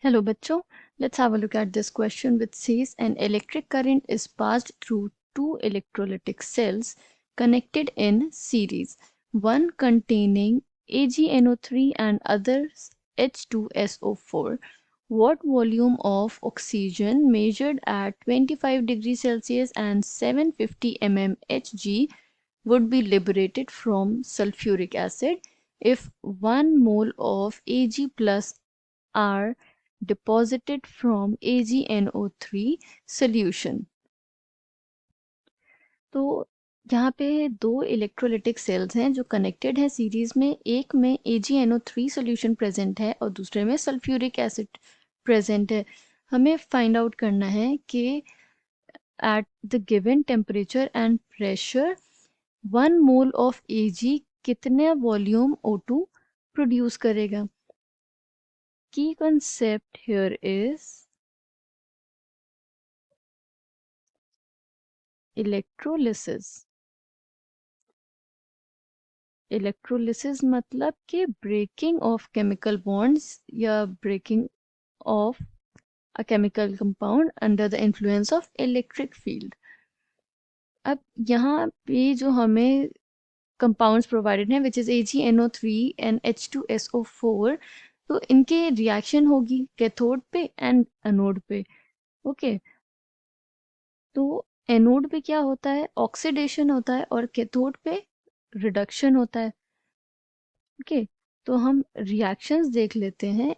Hello bachcho, let's have a look at this question which says an electric current is passed through two electrolytic cells connected in series, one containing AgNO3 and others H2SO4. What volume of oxygen measured at 25 degrees Celsius and 750 mmHg would be liberated from sulfuric acid if 1 mole of Ag plus are deposited from AgNO3 solution। तो यहाँ पे दो electrolytic sales हैं जो connected है series में। एक में AgNO3 सॉल्यूशन प्रेजेंट है और दूसरे में सल्फ्यूरिक एसिड प्रेजेंट है। हमें फाइंड आउट करना है कि at the given temperature and pressure 1 mole of Ag कितने वॉल्यूम O2 प्रोड्यूस करेगा। की concept here is electrolysis. Electrolysis मतलब कि ब्रेकिंग ऑफ केमिकल बॉन्ड्स या breaking of a chemical compound under the influence of electric field. अब यहाँ पे जो हमें कंपाउंड्स प्रोवाइडेड हैं which is AgNO3 and H2SO4, तो इनके रिएक्शन होगी कैथोड पे एंड एनोड पे। ओके, तो एनोड पे क्या होता है, ऑक्सीडेशन होता है, और कैथोड पे रिडक्शन होता है। ओके, तो हम रिएक्शंस देख लेते हैं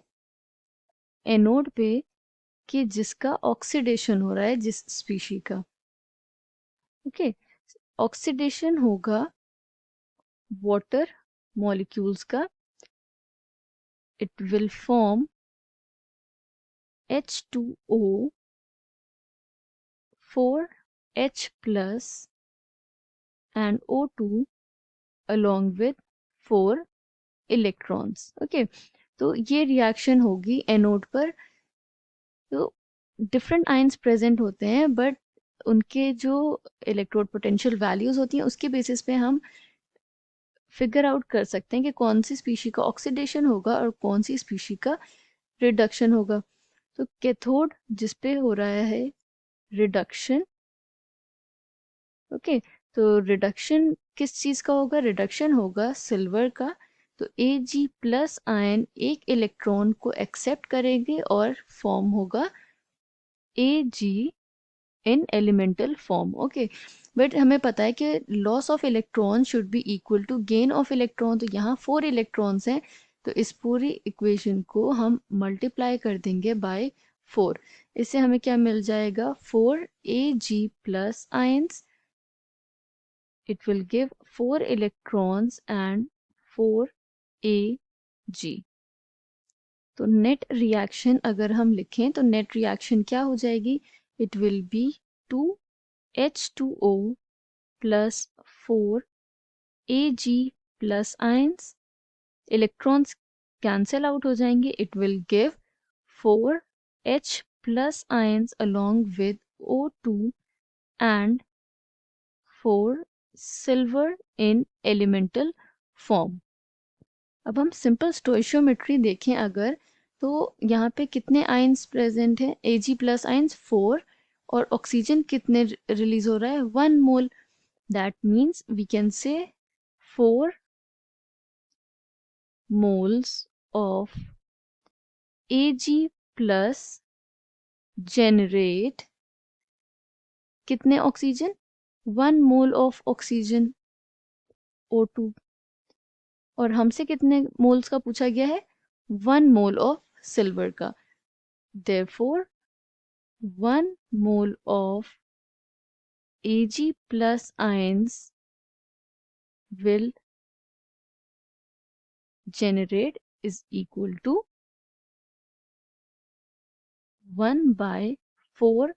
एनोड पे कि जिसका ऑक्सीडेशन हो रहा है जिस स्पीशी का। ओके, ऑक्सीडेशन होगा वाटर मॉलिक्यूल्स का। It will form H2O 4H plus and O2 along with 4 electrons. Okay, तो ये रिएक्शन होगी एनोड पर। तो डिफरेंट आयंस प्रेजेंट होते हैं बट उनके जो इलेक्ट्रोड पोटेंशियल वैल्यूज होती हैं उसके बेसिस पे हम फिगर आउट कर सकते हैं कि कौन सी स्पीशी का ऑक्सीडेशन होगा और कौन सी स्पीशी का रिडक्शन होगा। तो कैथोड जिस पे हो रहा है रिडक्शन। ओके, तो रिडक्शन किस चीज का होगा, रिडक्शन होगा सिल्वर का। तो Ag प्लस आयन एक इलेक्ट्रॉन को एक्सेप्ट करेंगे और फॉर्म होगा Ag in elemental form. Okay, but हमें पता है कि loss of electron should be equal to gain of electron. तो यहाँ 4 इलेक्ट्रॉन्स हैं, तो इस पूरी इक्वेशन को हम मल्टीप्लाई कर देंगे बाय 4। इससे हमें क्या मिल जाएगा, 4 Ag plus ions. it will give 4 electrons and 4 Ag। तो नेट रिएक्शन अगर हम लिखें तो नेट रिएक्शन क्या हो जाएगी, it will B 2H2O plus 4 Ag plus ions. Electrons cancel out हो जाएंगे, it will give 4H plus ions along with O2 and 4 silver in elemental form. अब हम सिंपल स्टोइशियोमेट्री देखें अगर, तो यहाँ पे कितने आयंस प्रेजेंट हैं, Ag प्लस आयंस 4, और ऑक्सीजन कितने रिलीज हो रहा है, 1 mole. That means we can say 4 moles of Ag plus generate कितने oxygen, 1 mole of oxygen O2। और हमसे कितने मोल्स का पूछा गया है, 1 मोल ऑफ सिल्वर का। therefore 1 mole of Ag plus ions will generate is equal to 1/4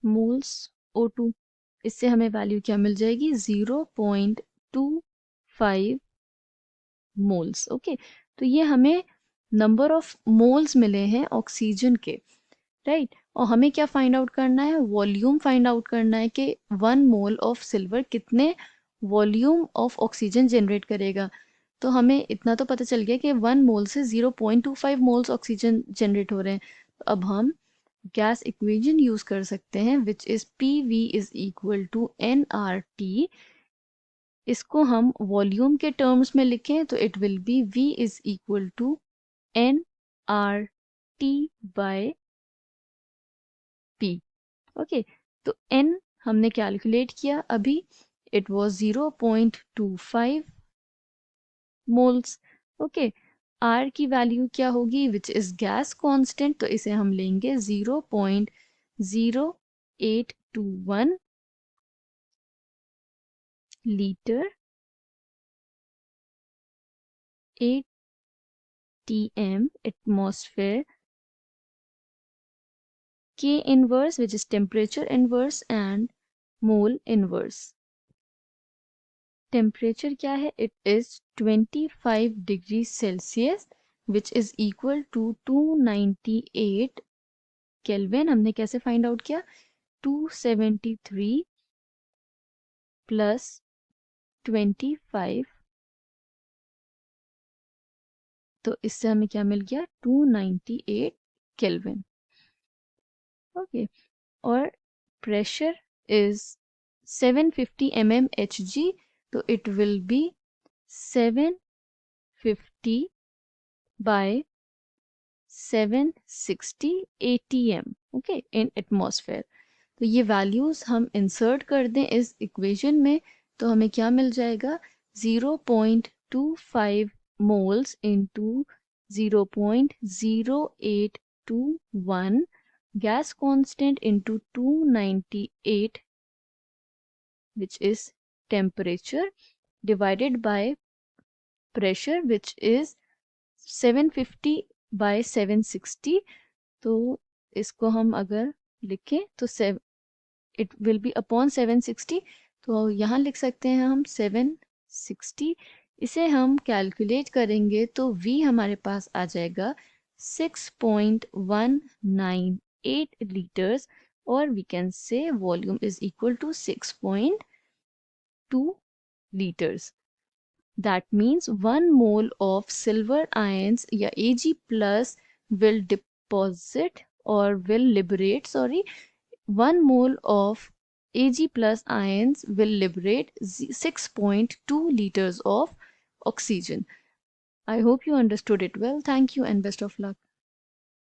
moles O2। इससे हमें वैल्यू क्या मिल जाएगी, 0.25 मोल्स। ओके, तो ये हमें नंबर ऑफ मोल्स मिले हैं ऑक्सीजन के, राइट। और हमें क्या फाइंड आउट करना है, वॉल्यूम फाइंड आउट करना है कि 1 मोल ऑफ सिल्वर कितने वॉल्यूम ऑफ ऑक्सीजन जनरेट करेगा। तो हमें इतना तो पता चल गया कि 1 मोल से 0.25 मोल्स ऑक्सीजन जनरेट हो रहे हैं। तो अब हम गैस इक्वेशन यूज कर सकते हैं which is PV is equal to nRT। इसको हम वॉल्यूम के टर्म्स में लिखें तो it will be V is equal to nRT by P। Okay, तो N हमने कैलकुलेट किया अभी, it was 0.25 moles. Okay, R की वैल्यू क्या होगी विच इज गैस कांस्टेंट, तो इसे हम लेंगे 0.0821 litre ATM atmosphere, K inverse which is temperature inverse and mole inverse। Temperature क्या है, it is 25 degree Celsius which is equal to 298 kelvin. हमने कैसे फाइंड आउट किया, 273 प्लस 25, तो इससे हमें क्या मिल गया, 298 केल्विन। ओके, और प्रेशर इज 750 mmHg, तो it will B 750 by 760 ATM okay in atmosphere. तो ये वैल्यूज हम इंसर्ट कर दें इस इक्वेशन में तो हमें क्या मिल जाएगा, 0.25 moles into 0.0821 gas constant into 298 which is temperature divided by pressure which is 750 by 760। तो इसको हम अगर लिखें तो इट विल बी अपॉन 760, तो यहाँ लिख सकते हैं हम 760। इसे हम कैलकुलेट करेंगे तो V हमारे पास आ जाएगा 6.198 लीटर्स, और we can say volume is equal to 6.2 liters। That means 1 mole of silver ions या Ag plus will deposit or will liberate, 1 mole of Ag plus ions will liberate 6.2 liters of oxygen. I hope you understood it well. Thank you and best of luck.